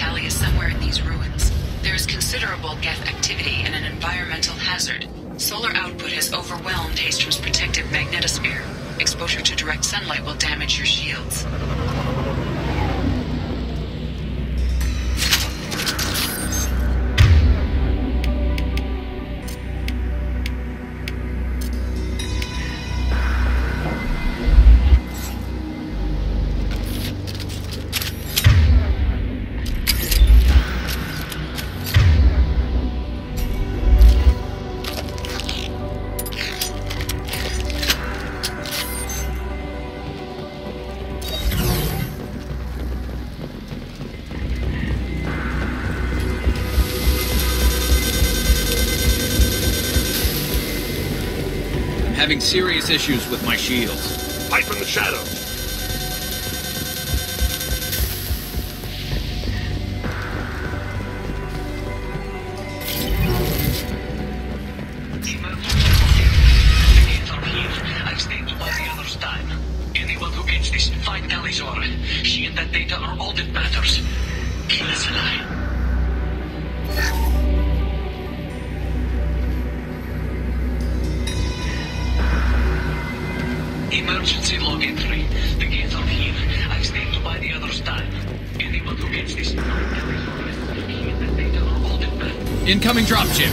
TALY is somewhere in these ruins. There is considerable geth activity and an environmental hazard. Solar output has overwhelmed Hastrom's protective magnetosphere. Exposure to direct sunlight will damage your shields. Having serious issues with my shields. Fight from the shadows. I've stayed to buy the others time. Anyone who gets this, find Alizor. She and that data are all that matters. Kill us alive. Emergency log entry. The gates are here. I've stayed to buy the others time. Anyone who gets this, find Alizor. She and that data are all that matters. Incoming dropship.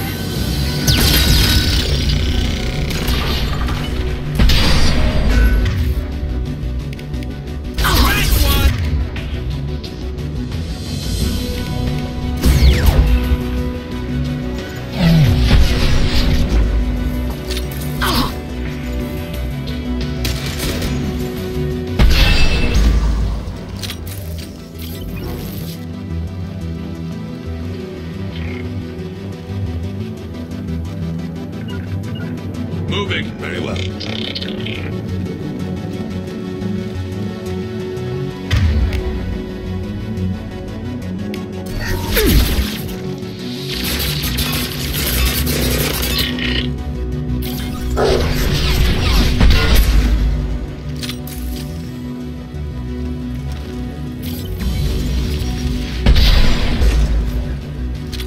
Moving. Very well.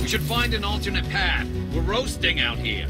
We should find an alternate path. We're roasting out here.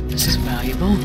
This is valuable.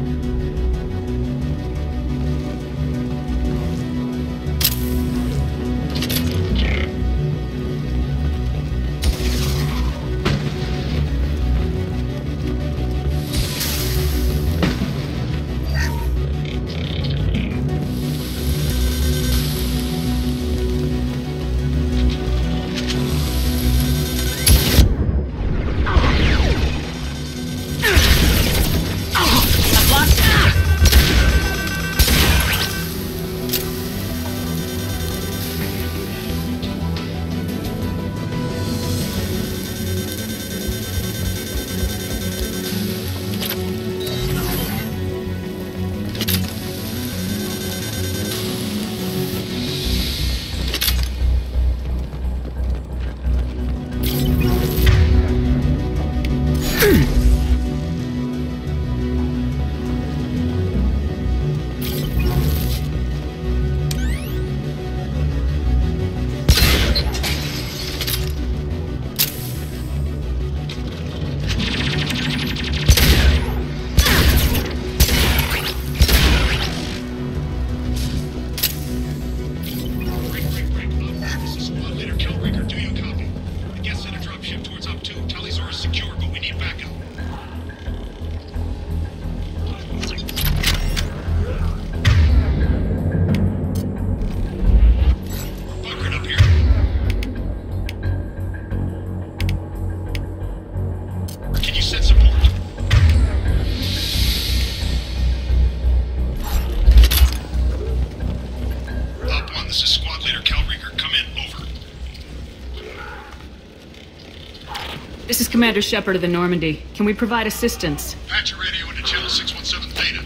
This is Commander Shepard of the Normandy. Can we provide assistance? Patch your radio into channel 617 Theta.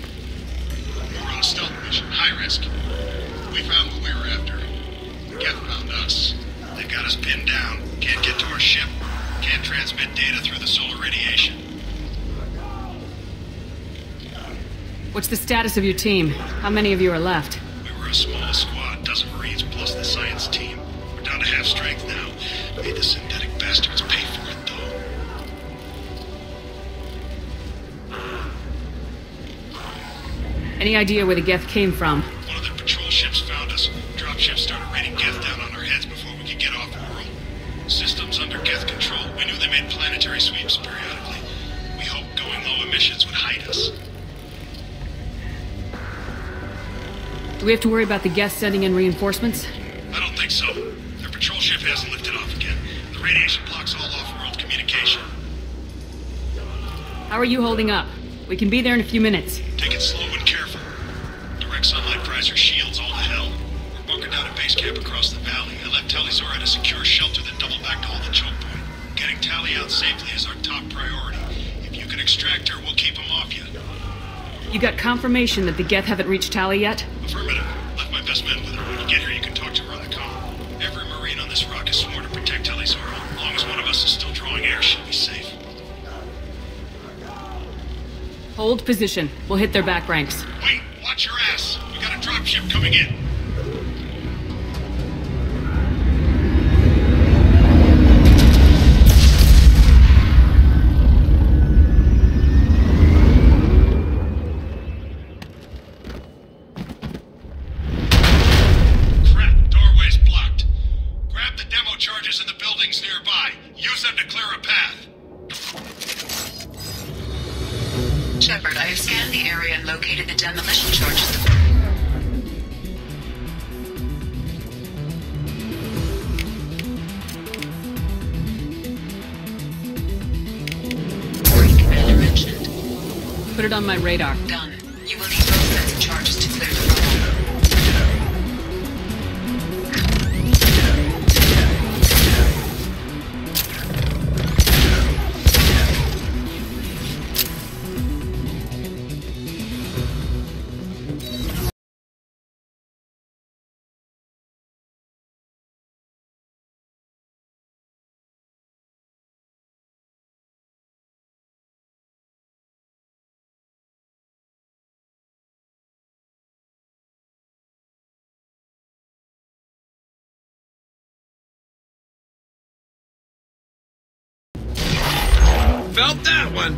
We're on a stealth mission, high risk. We found what we were after. Geth found us. They got us pinned down. Can't get to our ship. Can't transmit data through the solar radiation. What's the status of your team? How many of you are left? We were a small squad, dozen Marines plus the science team. We're down to half strength now. Made the synthetic bastards pay for it, though. Any idea where the Geth came from? One of the patrol ships found us. Dropships started raining Geth down on our heads before we could get off world. Systems under Geth control. We knew they made planetary sweeps periodically. We hoped going low emissions would hide us. Do we have to worry about the Geth sending in reinforcements? I don't think so. Their patrol ship hasn't lifted off again. The radiation blocks all off-world communication. How are you holding up? We can be there in a few minutes. Take it slow and careful. Direct sunlight fries your shields all to hell. We're bunkered down at base camp across the valley. I left TALY at a secure shelter that doubled back to hold the choke point. Getting TALY out safely is our top priority. If you can extract her, we'll keep them off you. You got confirmation that the Geth haven't reached TALY yet? Affirmative. Left my best men with her. When you get here, you can talk to her on the comm. Every Marine on this rock is sworn to protect TALY. As long as one of us is still drawing air, she'll be safe. Hold position. We'll hit their back ranks. Wait, watch your ass. We got a dropship coming in. Crap, doorway's blocked. Grab the demo charges in the buildings nearby. Use them to clear a path. Shepard, I have scanned the area and located the demolition charges. Commander mentioned. Put it on my radar. Done. You will need both sets of charges to clear the room. Felt that one!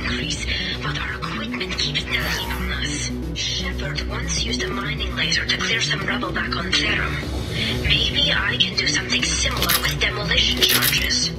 increase, but our equipment keeps nagging on us. Shepard once used a mining laser to clear some rubble back on Therum. Maybe I can do something similar with demolition charges.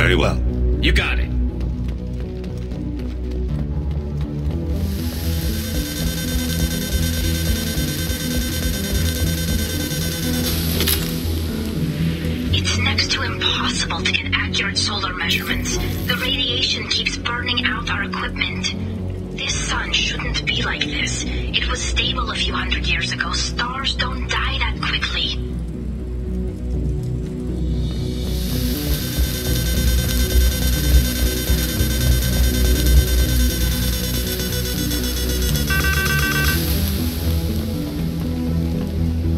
Very well. You got it. difficult to get accurate solar measurements. The radiation keeps burning out our equipment. This sun shouldn't be like this. It was stable a few hundred years ago. Stars don't die that quickly.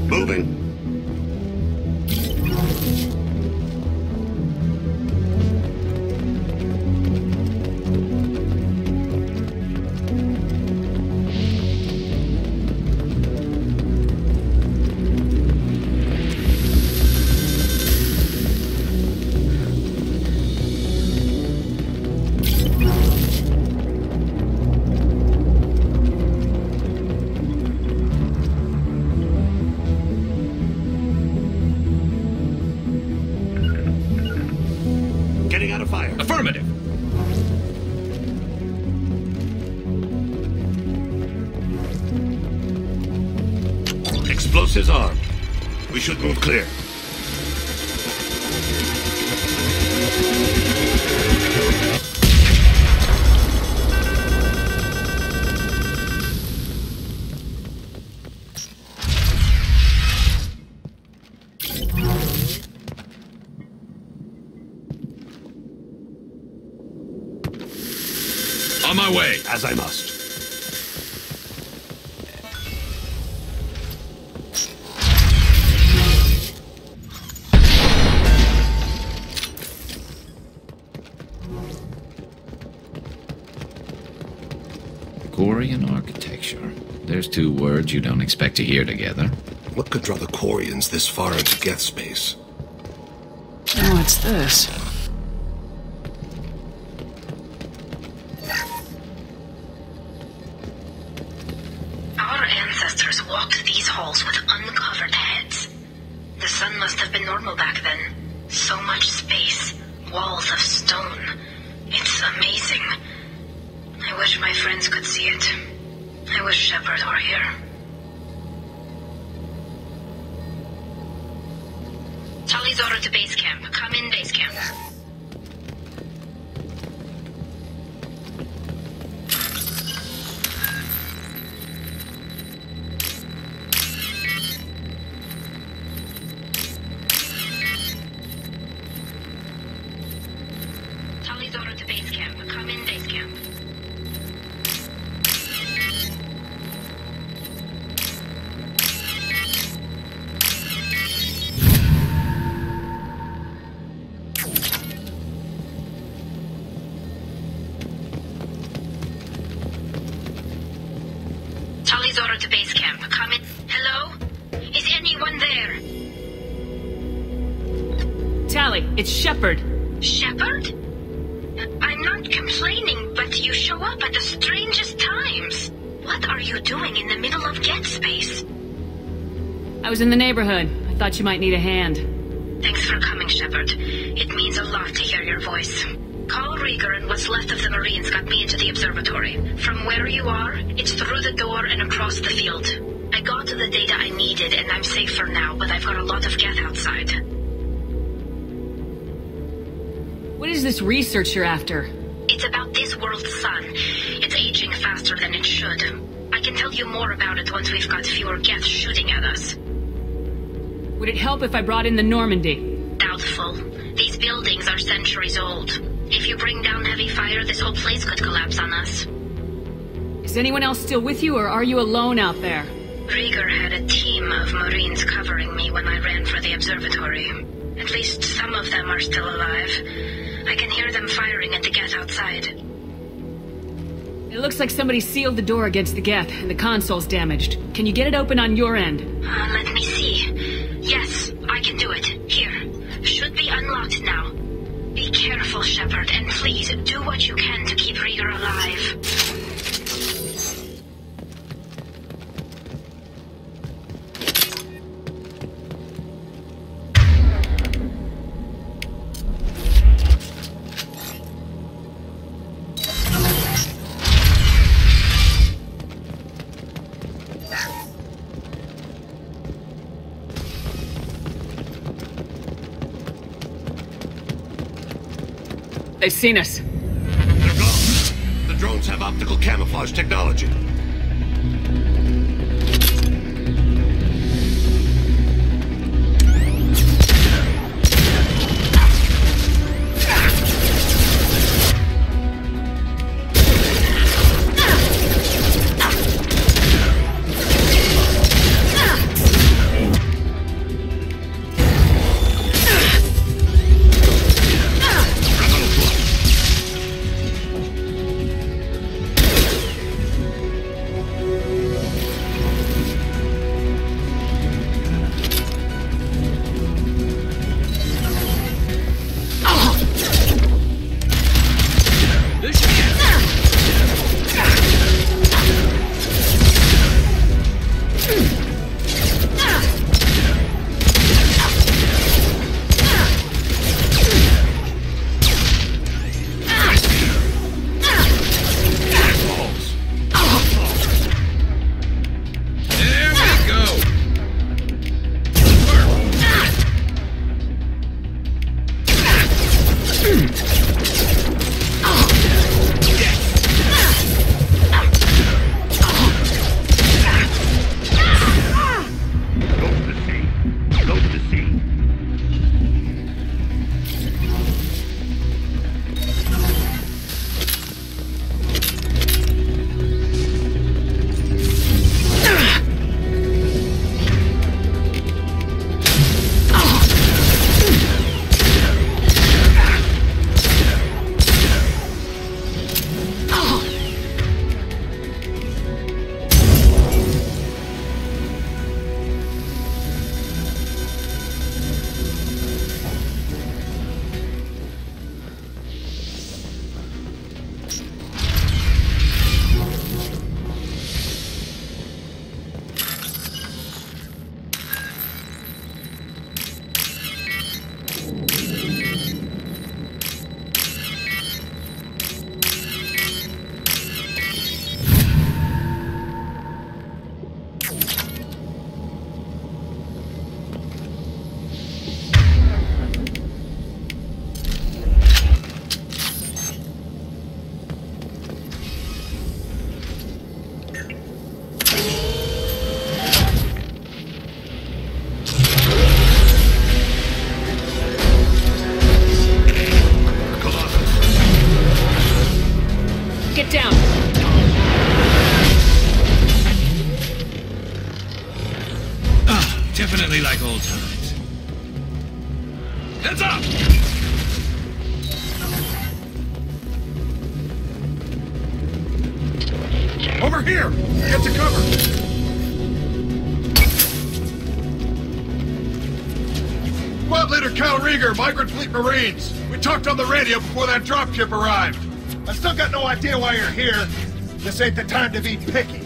Moving. Getting out of fire. Affirmative. Explosives armed. We should move clear. On my way. As I must. Quarian architecture. There's two words you don't expect to hear together. What could draw the Quarians this far into Geth space? Oh, what's this? Our ancestors walked these halls with uncovered heads. The sun must have been normal back then. So much space, walls of stone. It's amazing. I wish my friends could see it. I wish Shepard were here. Tully's order to base camp. Come in, base camp. Tully's order to base camp. Come in, base camp. Tully's order to base camp. Come in. Hello? Is anyone there? Tally, it's Shepard. Shepard? I'm not complaining, but you show up at the strangest times. What are you doing in the middle of Geth space? I was in the neighborhood. I thought you might need a hand. Thanks for coming, Shepard. It means a lot to hear your voice. Call Rieger and what's left of the Marines got me into the observatory. From where you are, it's through the door and across the field. I got to the data I needed and I'm safe for now, but I've got a lot of Geth outside. What is this research you're after? It's about this world's sun. It's aging faster than it should. I can tell you more about it once we've got fewer Geth shooting at us. Would it help if I brought in the Normandy? Doubtful. These buildings are centuries old. If you bring down heavy fire, this whole place could collapse on us. Is anyone else still with you, or are you alone out there? Rieger had a team of Marines covering me when I ran for the observatory. At least some of them are still alive. I can hear them firing at the Geth outside. It looks like somebody sealed the door against the Geth, and the console's damaged. Can you get it open on your end? Let me see. Yes, I can do it. Here. Should be unlocked now. Be careful, Shepard, and please do what you can to keep Rieger alive. They've seen us. They're gone. The drones have optical camouflage technology. Get down! Ah, definitely like old times. Heads up! Over here! Get to cover! Squad Leader Cal Rieger, Migrant Fleet Marines. We talked on the radio before that dropship arrived. I still got no idea why you're here. This ain't the time to be picky.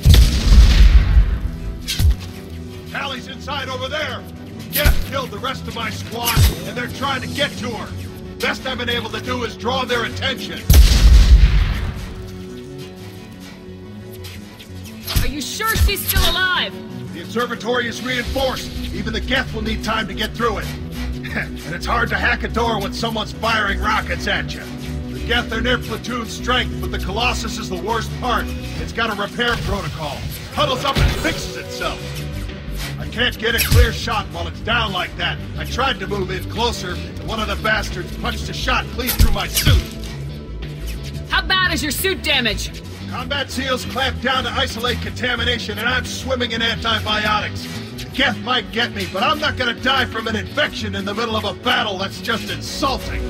Tally's inside over there. Jeff killed the rest of my squad, and they're trying to get to her. Best I've been able to do is draw their attention. Are you sure she's still alive? The observatory is reinforced. Even the Geth will need time to get through it. And it's hard to hack a door when someone's firing rockets at you. The Geth are near platoon strength, but the Colossus is the worst part. It's got a repair protocol. Huddles up and fixes itself. I can't get a clear shot while it's down like that. I tried to move in closer, and one of the bastards punched a shot clean through my suit. How bad is your suit damage? Combat SEALs clamp down to isolate contamination, and I'm swimming in antibiotics. The Geth might get me, but I'm not gonna die from an infection in the middle of a battle. That's just insulting.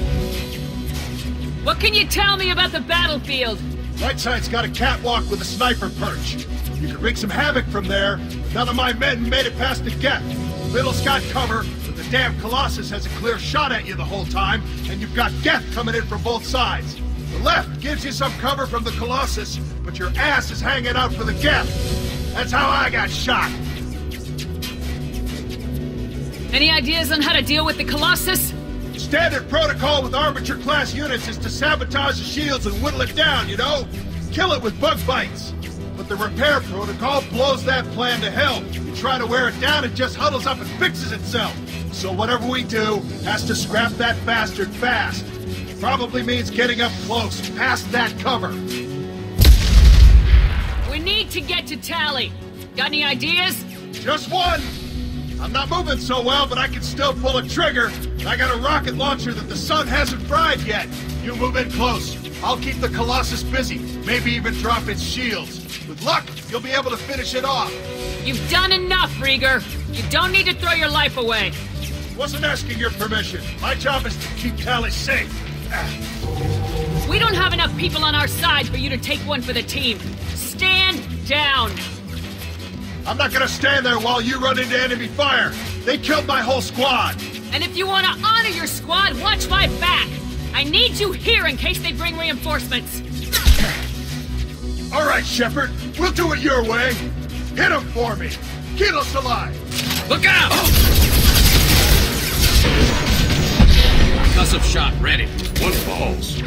What can you tell me about the battlefield? Right side's got a catwalk with a sniper perch. You can wreak some havoc from there, but none of my men made it past the Geth. The middle's got cover, but the damn Colossus has a clear shot at you the whole time, and you've got Geth coming in from both sides. The left gives you some cover from the Colossus, but your ass is hanging out for the Geth. That's how I got shot. Any ideas on how to deal with the Colossus? Standard protocol with armature-class units is to sabotage the shields and whittle it down, you know? Kill it with bug bites. But the repair protocol blows that plan to hell. You try to wear it down, it just huddles up and fixes itself. So whatever we do has to scrap that bastard fast. Probably means getting up close, past that cover. We need to get to TALY. Got any ideas? Just one! I'm not moving so well, but I can still pull a trigger. I got a rocket launcher that the sun hasn't fried yet. You move in close. I'll keep the Colossus busy, maybe even drop its shields. With luck, you'll be able to finish it off. You've done enough, Rieger. You don't need to throw your life away. Wasn't asking your permission. My job is to keep TALY safe. We don't have enough people on our side for you to take one for the team. Stand down. I'm not gonna stand there while you run into enemy fire. They killed my whole squad. And if you want to honor your squad, watch my back. I need you here in case they bring reinforcements. All right, Shepard. We'll do it your way. Hit him for me. Keep us alive. Look out! Concussive shot ready. One falls.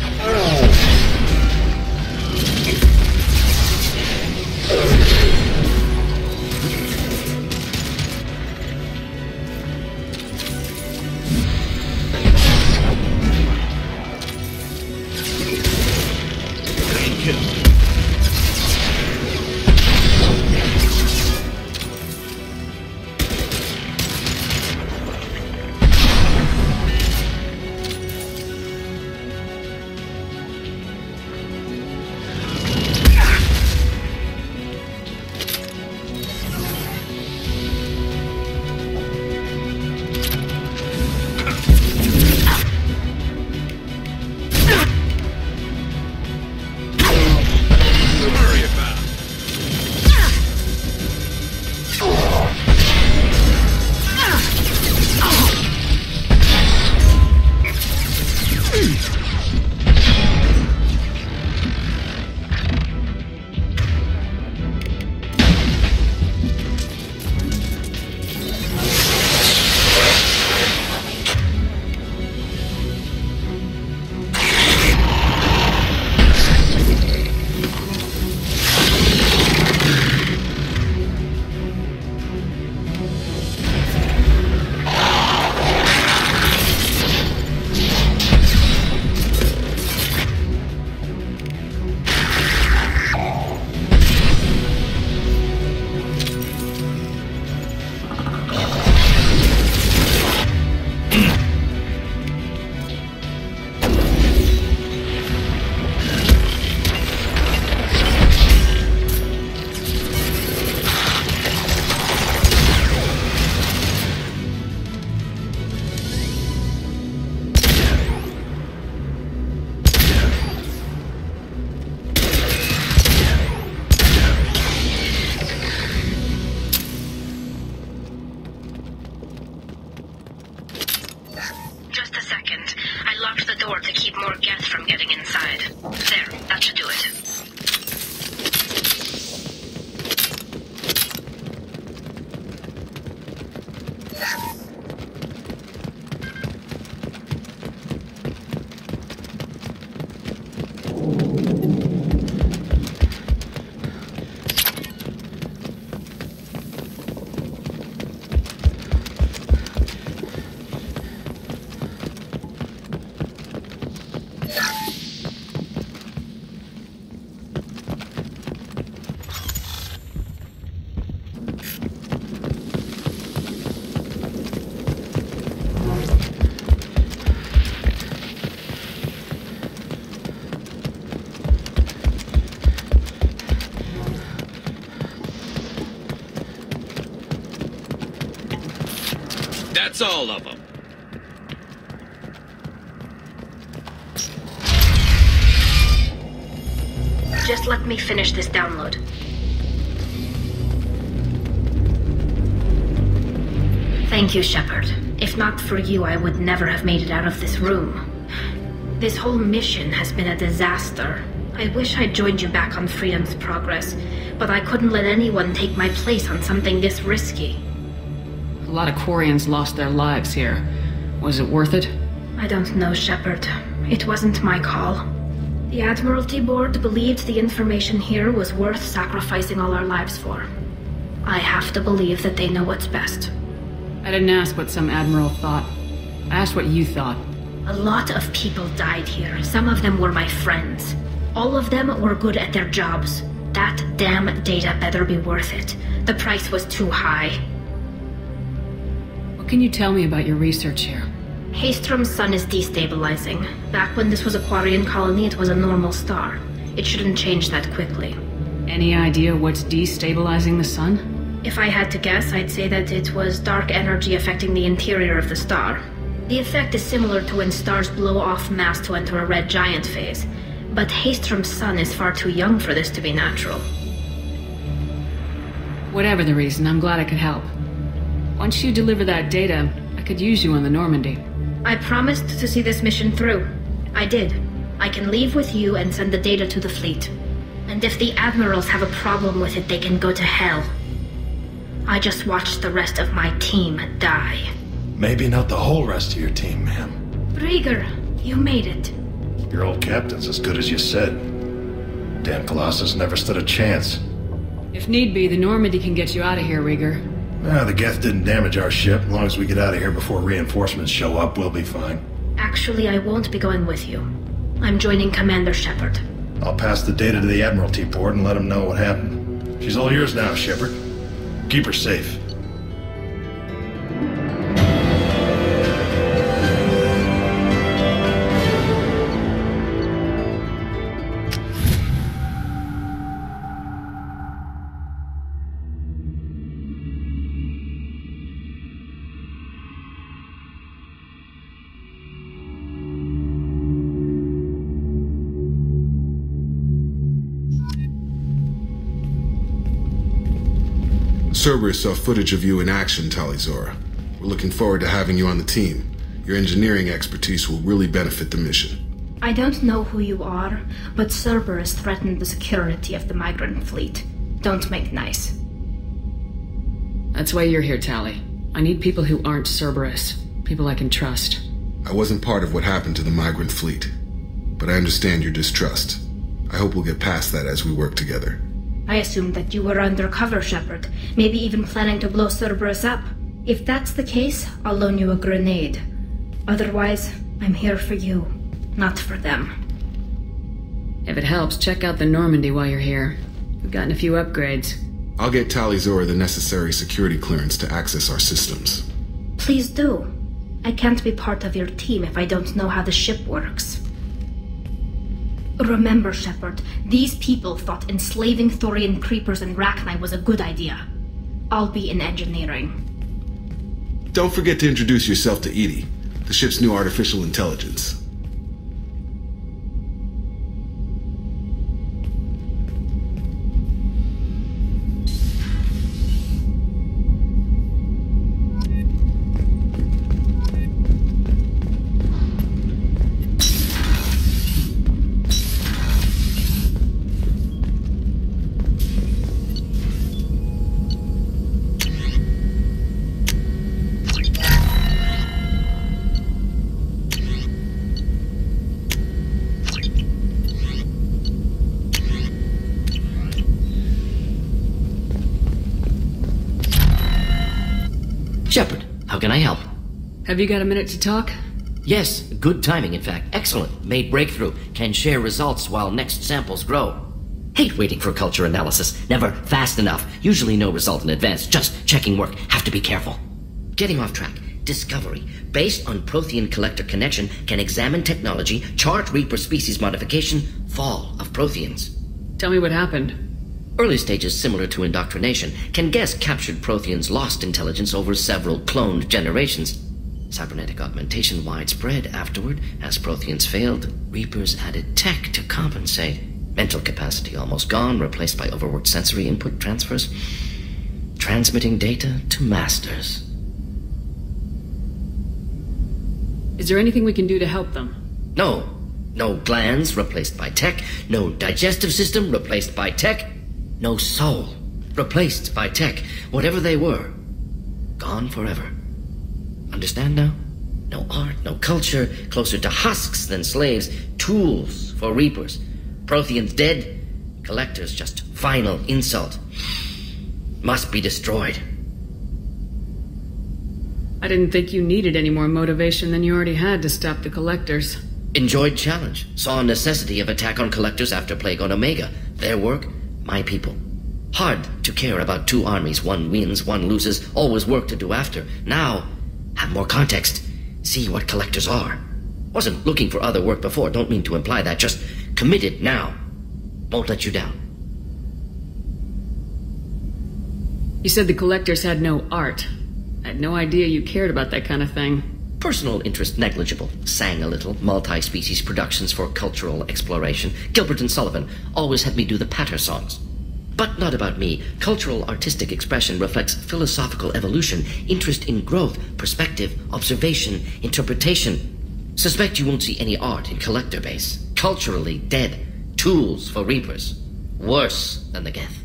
That's all of them. Just let me finish this download. Thank you, Shepard. If not for you, I would never have made it out of this room. This whole mission has been a disaster. I wish I'd joined you back on Freedom's Progress, but I couldn't let anyone take my place on something this risky. A lot of Quarians lost their lives here. Was it worth it? I don't know, Shepard. It wasn't my call. The Admiralty Board believed the information here was worth sacrificing all our lives for. I have to believe that they know what's best. I didn't ask what some admiral thought. I asked what you thought. A lot of people died here. Some of them were my friends. All of them were good at their jobs. That damn data better be worth it. The price was too high. What can you tell me about your research here? Haystrom's sun is destabilizing. Back when this was a Quarian colony, it was a normal star. It shouldn't change that quickly. Any idea what's destabilizing the sun? If I had to guess, I'd say that it was dark energy affecting the interior of the star. The effect is similar to when stars blow off mass to enter a red giant phase. But Haystrom's sun is far too young for this to be natural. Whatever the reason, I'm glad I could help. Once you deliver that data, I could use you on the Normandy. I promised to see this mission through. I did. I can leave with you and send the data to the fleet. And if the admirals have a problem with it, they can go to hell. I just watched the rest of my team die. Maybe not the whole rest of your team, ma'am. Rieger, you made it. Your old captain's as good as you said. Damn Colossus never stood a chance. If need be, the Normandy can get you out of here, Rieger. The Geth didn't damage our ship. As long as we get out of here before reinforcements show up, we'll be fine. Actually, I won't be going with you. I'm joining Commander Shepard. I'll pass the data to the Admiralty port and let them know what happened. She's all yours now, Shepard. Keep her safe. Cerberus saw footage of you in action, TALY. We're looking forward to having you on the team. Your engineering expertise will really benefit the mission. I don't know who you are, but Cerberus threatened the security of the migrant fleet. Don't make nice. That's why you're here, TALY. I need people who aren't Cerberus. People I can trust. I wasn't part of what happened to the migrant fleet, but I understand your distrust. I hope we'll get past that as we work together. I assumed that you were undercover, Shepard. Maybe even planning to blow Cerberus up. If that's the case, I'll loan you a grenade. Otherwise, I'm here for you, not for them. If it helps, check out the Normandy while you're here. We've gotten a few upgrades. I'll get TALY the necessary security clearance to access our systems. Please do. I can't be part of your team if I don't know how the ship works. Remember, Shepard, these people thought enslaving Thorian creepers and Rachni was a good idea. I'll be in engineering. Don't forget to introduce yourself to Edie, the ship's new artificial intelligence. Shepard, how can I help? Have you got a minute to talk? Yes, good timing, in fact. Excellent. Made breakthrough. Can share results while next samples grow. Hate waiting for culture analysis. Never fast enough. Usually no result in advance. Just checking work. Have to be careful. Getting off track. Discovery. Based on Prothean collector connection, can examine technology, chart Reaper species modification, fall of Protheans. Tell me what happened. Early stages similar to indoctrination. Can guess captured Protheans lost intelligence over several cloned generations. Cybernetic augmentation widespread afterward. As Protheans failed, Reapers added tech to compensate. Mental capacity almost gone, replaced by overworked sensory input transfers. Transmitting data to masters. Is there anything we can do to help them? No. No glands replaced by tech. No digestive system replaced by tech. No soul replaced by tech. Whatever they were, gone forever. Understand now? No art, no culture, closer to husks than slaves, tools for Reapers. Protheans dead, collectors just final insult. Must be destroyed. I didn't think you needed any more motivation than you already had to stop the Collectors. Enjoyed challenge. Saw necessity of attack on Collectors after Plague on Omega. Their work, my people. Hard to care about two armies. One wins, one loses. Always work to do after. Now, have more context. See what Collectors are. Wasn't looking for other work before. Don't mean to imply that. Just committed now. Won't let you down. You said the Collectors had no art. I had no idea you cared about that kind of thing. Personal interest negligible. Sang a little. Multi-species productions for cultural exploration. Gilbert and Sullivan always had me do the patter songs. But not about me. Cultural artistic expression reflects philosophical evolution, interest in growth, perspective, observation, interpretation. Suspect you won't see any art in Collector base. Culturally dead. Tools for Reapers. Worse than the Geth.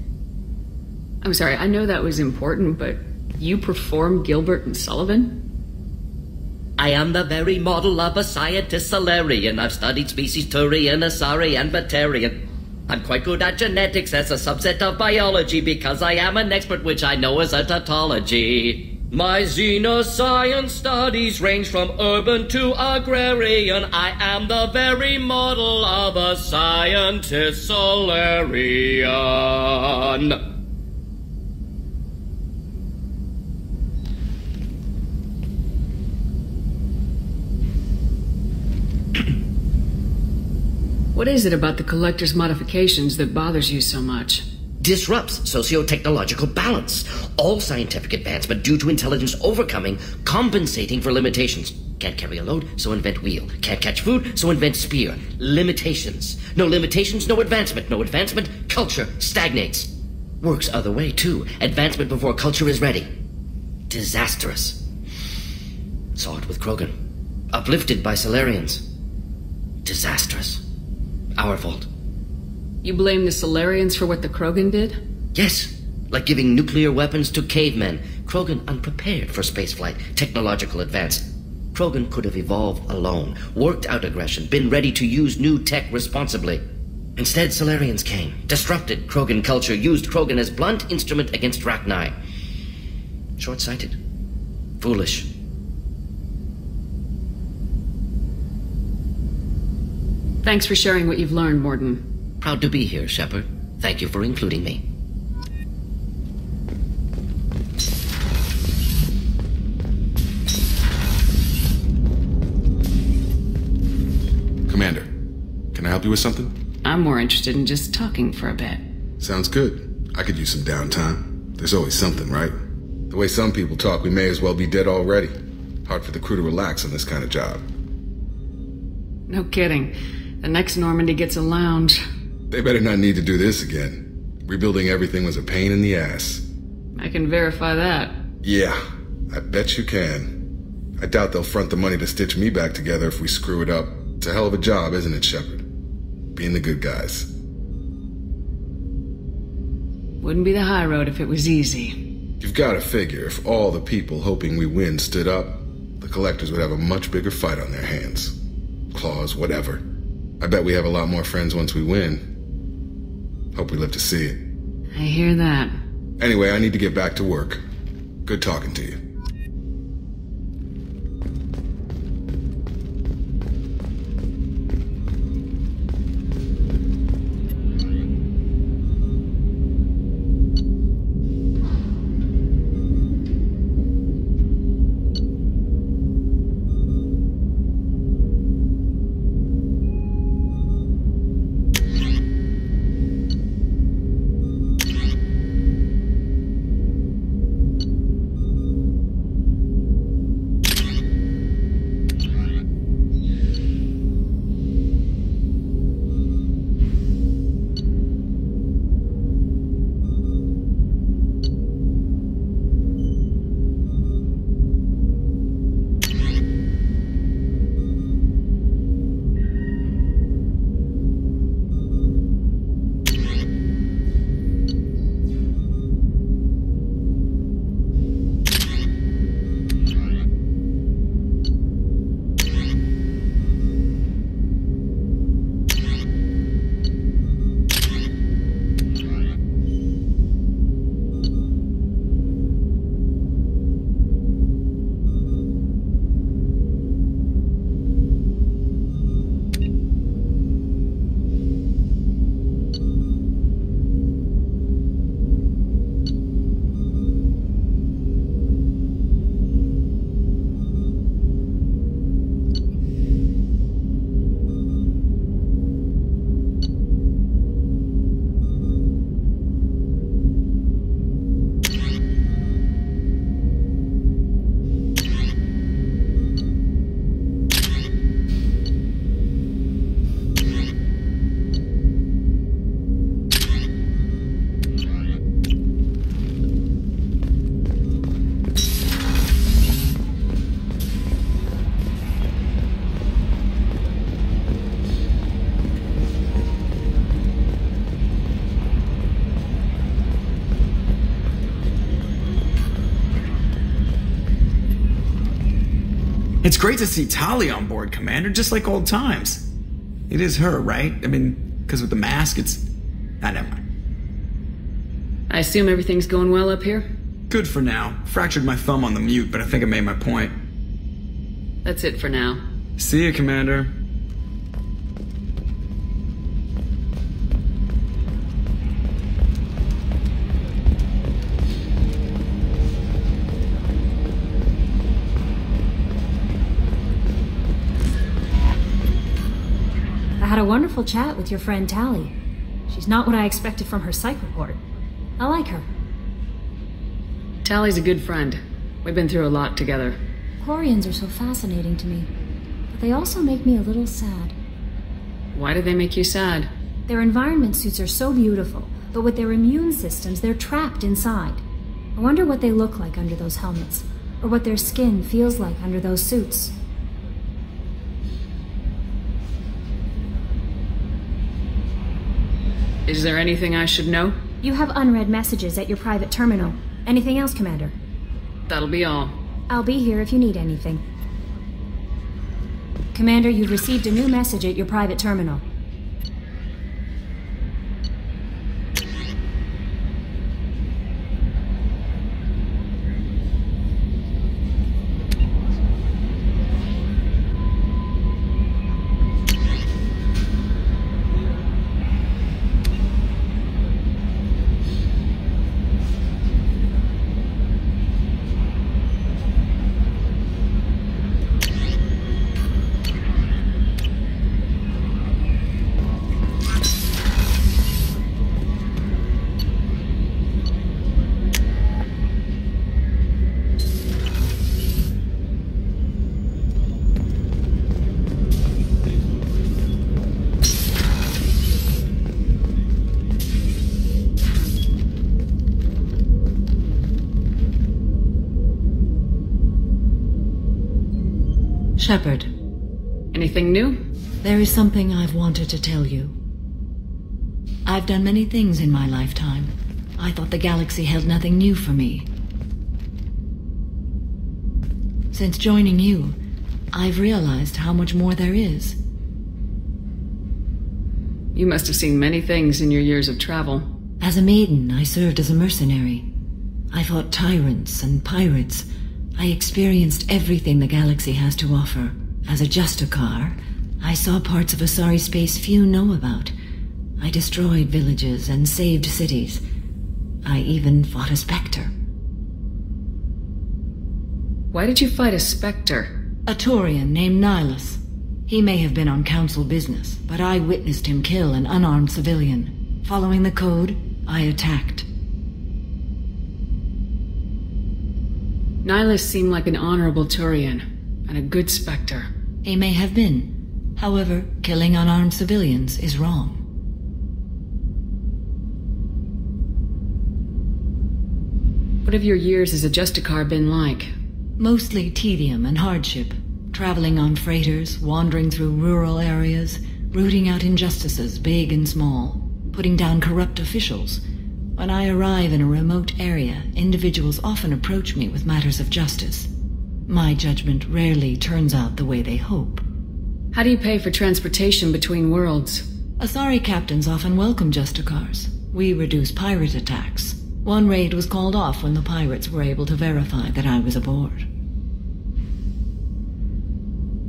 I'm sorry, I know that was important, but you perform Gilbert and Sullivan? I am the very model of a scientist Solarian. I've studied species Turian, Asari, and Batarian. I'm quite good at genetics as a subset of biology because I am an expert which I know as a tautology. My xenoscience studies range from urban to agrarian. I am the very model of a scientist Solarian. What is it about the Collector's modifications that bothers you so much? Disrupts socio-technological balance. All scientific advancement due to intelligence overcoming, compensating for limitations. Can't carry a load, so invent wheel. Can't catch food, so invent spear. Limitations. No limitations, no advancement. No advancement, culture stagnates. Works other way, too. Advancement before culture is ready. Disastrous. Saw it with Krogan. Uplifted by Solarians. Disastrous. Our fault. You blame the Solarians for what the Krogan did? Yes. Like giving nuclear weapons to cavemen. Krogan unprepared for spaceflight. Technological advance. Krogan could have evolved alone. Worked out aggression. Been ready to use new tech responsibly. Instead, Solarians came. Disrupted Krogan culture. Used Krogan as blunt instrument against Rachni. Short-sighted. Foolish. Thanks for sharing what you've learned, Morden. Proud to be here, Shepard. Thank you for including me. Commander, can I help you with something? I'm more interested in just talking for a bit. Sounds good. I could use some downtime. There's always something, right? The way some people talk, we may as well be dead already. Hard for the crew to relax on this kind of job. No kidding. The next Normandy gets a lounge. They better not need to do this again. Rebuilding everything was a pain in the ass. I can verify that. Yeah, I bet you can. I doubt they'll front the money to stitch me back together if we screw it up. It's a hell of a job, isn't it, Shepard? Being the good guys. Wouldn't be the high road if it was easy. You've got to figure if all the people hoping we win stood up, the Collectors would have a much bigger fight on their hands. Claws, whatever. I bet we have a lot more friends once we win. Hope we live to see it. I hear that. Anyway, I need to get back to work. Good talking to you. It's great to see TALY on board, Commander, just like old times. It is her, right? I mean, because with the mask, it's... never mind. I assume everything's going well up here? Good for now. Fractured my thumb on the mute, but I think I made my point. That's it for now. See you, Commander. I had a wonderful chat with your friend TALY. She's not what I expected from her psych report. I like her. Tally's a good friend. We've been through a lot together. Quarians are so fascinating to me, but they also make me a little sad. Why do they make you sad? Their environment suits are so beautiful, but with their immune systems, they're trapped inside. I wonder what they look like under those helmets, or what their skin feels like under those suits. Is there anything I should know? You have unread messages at your private terminal. Anything else, Commander? That'll be all. I'll be here if you need anything. Commander, you've received a new message at your private terminal. Shepard. Anything new? There is something I've wanted to tell you. I've done many things in my lifetime. I thought the galaxy held nothing new for me. Since joining you, I've realized how much more there is. You must have seen many things in your years of travel. As a maiden, I served as a mercenary. I fought tyrants and pirates. I experienced everything the galaxy has to offer. As a Justicar, I saw parts of Asari space few know about. I destroyed villages and saved cities. I even fought a Spectre. Why did you fight a Spectre? A Taurian named Nihilus. He may have been on Council business, but I witnessed him kill an unarmed civilian. Following the code, I attacked. Nihilus seemed like an honorable Turian, and a good Spectre. He may have been. However, killing unarmed civilians is wrong. What have your years as a Justicar been like? Mostly tedium and hardship. Traveling on freighters, wandering through rural areas, rooting out injustices big and small, putting down corrupt officials. When I arrive in a remote area, individuals often approach me with matters of justice. My judgment rarely turns out the way they hope. How do you pay for transportation between worlds? Asari captains often welcome Justicars. We reduce pirate attacks. One raid was called off when the pirates were able to verify that I was aboard.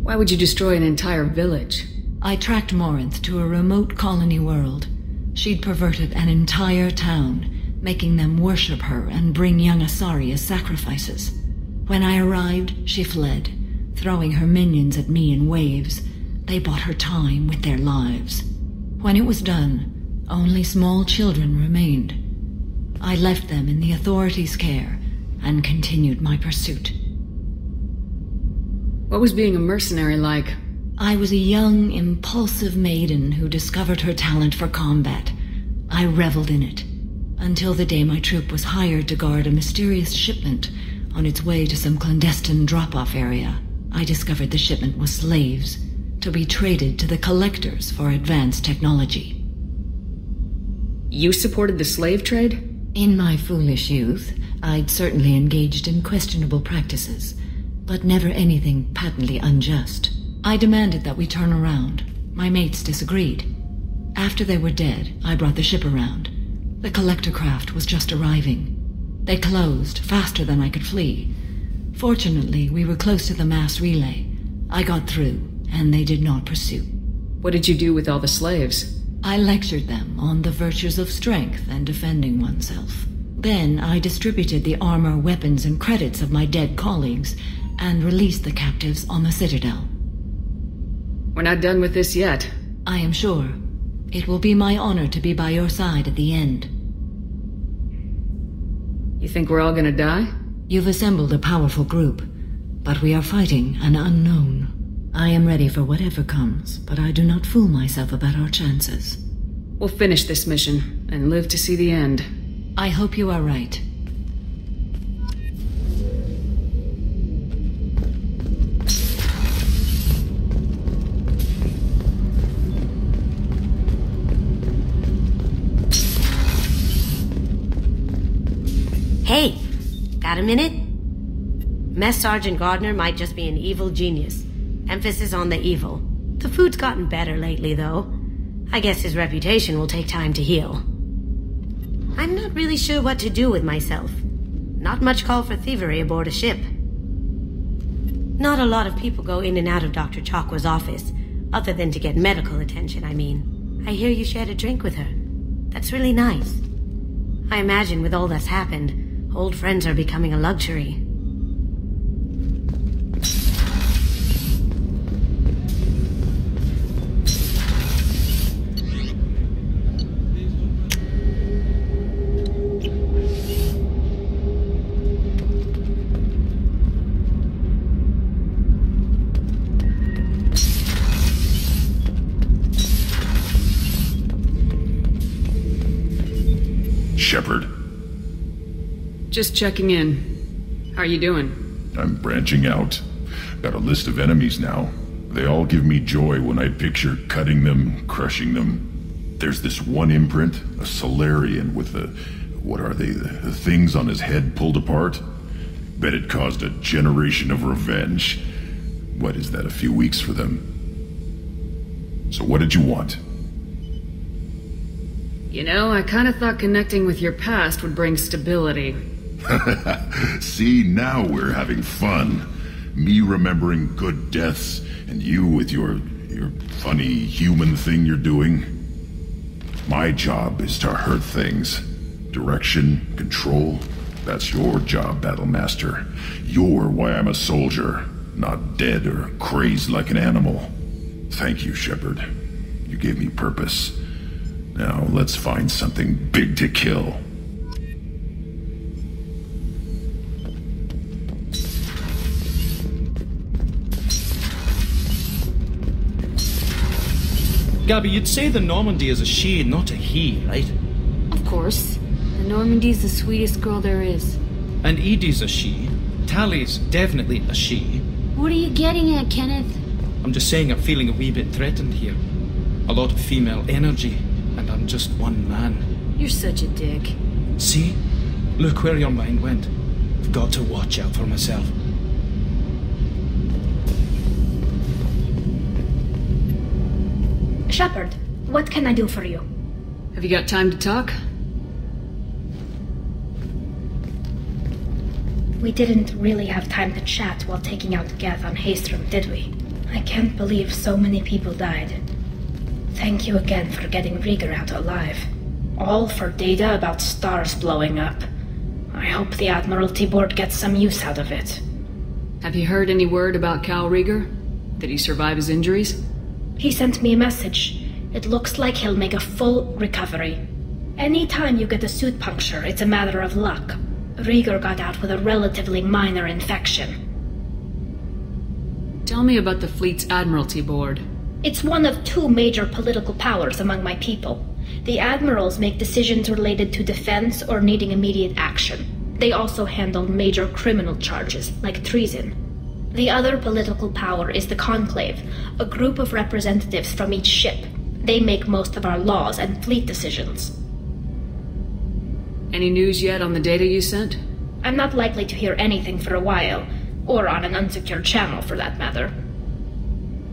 Why would you destroy an entire village? I tracked Morinth to a remote colony world. She'd perverted an entire town, making them worship her and bring young Asari as sacrifices. When I arrived, she fled, throwing her minions at me in waves. They bought her time with their lives. When it was done, only small children remained. I left them in the authorities' care and continued my pursuit. What was being a mercenary like? I was a young, impulsive maiden who discovered her talent for combat. I reveled in it, until the day my troop was hired to guard a mysterious shipment on its way to some clandestine drop-off area. I discovered the shipment was slaves, to be traded to the collectors for advanced technology. You supported the slave trade? In my foolish youth, I'd certainly engaged in questionable practices. but never anything patently unjust. I demanded that we turn around. My mates disagreed. After they were dead, I brought the ship around. The collector craft was just arriving. They closed faster than I could flee. Fortunately, we were close to the mass relay. I got through, and they did not pursue. What did you do with all the slaves? I lectured them on the virtues of strength and defending oneself. Then I distributed the armor, weapons, and credits of my dead colleagues and released the captives on the Citadel. We're not done with this yet. I am sure. It will be my honor to be by your side at the end. You think we're all gonna die? You've assembled a powerful group, but we are fighting an unknown. I am ready for whatever comes, but I do not fool myself about our chances. We'll finish this mission and live to see the end. I hope you are right. Hey, got a minute? Mess Sergeant Gardner might just be an evil genius. Emphasis on the evil. The food's gotten better lately, though. I guess his reputation will take time to heal. I'm not really sure what to do with myself. Not much call for thievery aboard a ship. Not a lot of people go in and out of Dr. Chakwa's office, other than to get medical attention, I mean. I hear you shared a drink with her. That's really nice. I imagine with all that's happened, old friends are becoming a luxury. Shepard. Just checking in. How are you doing? I'm branching out. Got a list of enemies now. They all give me joy when I picture cutting them, crushing them. There's this one imprint, a Solarian with the... what are they? The things on his head pulled apart? Bet it caused a generation of revenge. What is that, a few weeks for them? So what did you want? You know, I kind of thought connecting with your past would bring stability. See, now we're having fun. Me remembering good deaths, and you with your funny human thing you're doing. My job is to hurt things. Direction, control, that's your job, Battlemaster. You're why I'm a soldier, not dead or crazed like an animal. Thank you, Shepard. You gave me purpose. Now, let's find something big to kill. Gabby, you'd say the Normandy is a she, not a he, right? Of course. The Normandy's the sweetest girl there is. And Edie's a she. Tally's definitely a she. What are you getting at, Kenneth? I'm just saying I'm feeling a wee bit threatened here. A lot of female energy, and I'm just one man. You're such a dick. See? Look where your mind went. I've got to watch out for myself. Shepard, what can I do for you? Have you got time to talk? We didn't really have time to chat while taking out Geth on Haestrom, did we? I can't believe so many people died. Thank you again for getting Rieger out alive. All for data about stars blowing up. I hope the Admiralty Board gets some use out of it. Have you heard any word about Cal Rieger? Did he survive his injuries? He sent me a message. It looks like he'll make a full recovery. Anytime you get a suit puncture, it's a matter of luck. Rieger got out with a relatively minor infection. Tell me about the fleet's Admiralty Board. It's one of two major political powers among my people. The admirals make decisions related to defense or needing immediate action. They also handle major criminal charges, like treason. The other political power is the Conclave, a group of representatives from each ship. They make most of our laws and fleet decisions. Any news yet on the data you sent? I'm not likely to hear anything for a while. Or on an unsecured channel, for that matter.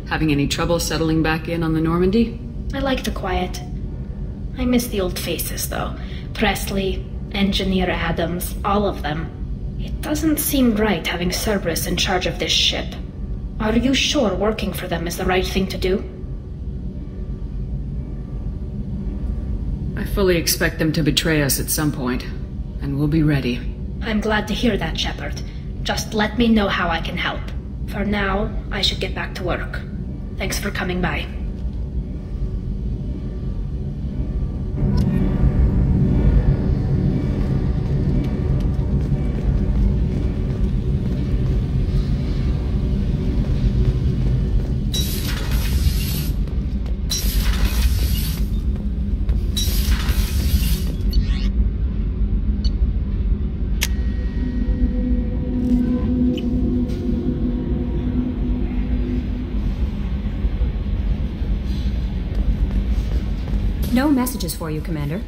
Having any trouble settling back in on the Normandy? I like the quiet. I miss the old faces, though. Presley, Engineer Adams, all of them. It doesn't seem right having Cerberus in charge of this ship. Are you sure working for them is the right thing to do? I fully expect them to betray us at some point, and we'll be ready. I'm glad to hear that, Shepard. Just let me know how I can help. For now, I should get back to work. Thanks for coming by. No messages for you, Commander.